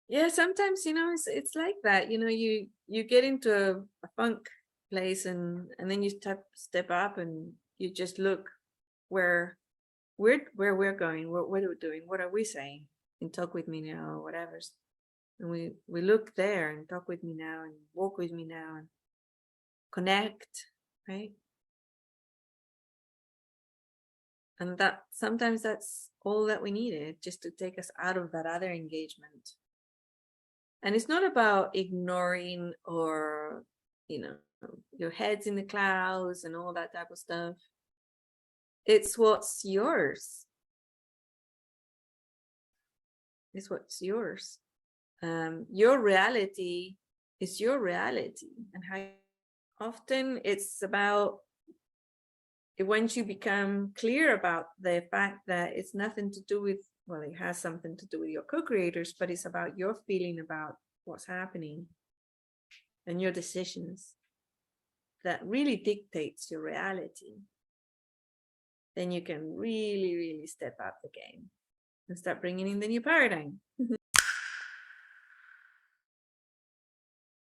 Yeah, sometimes, it's like that. You get into a funk place, and then you step up and you just look where we're going, what are we doing, what are we saying, and talk with me now, or whatever. And we look there and talk with me now and walk with me now and connect, right? And that sometimes that's all that we needed, just to take us out of that other engagement. And it's not about ignoring or, your head's in the clouds and all that type of stuff. It's what's yours. It's what's yours. Your reality is your reality. And how often it's about, once you become clear about the fact that it's nothing to do with, well, it has something to do with your co-creators, but it's about your feeling about what's happening and your decisions that really dictates your reality, then you can really, really step up the game and start bringing in the new paradigm.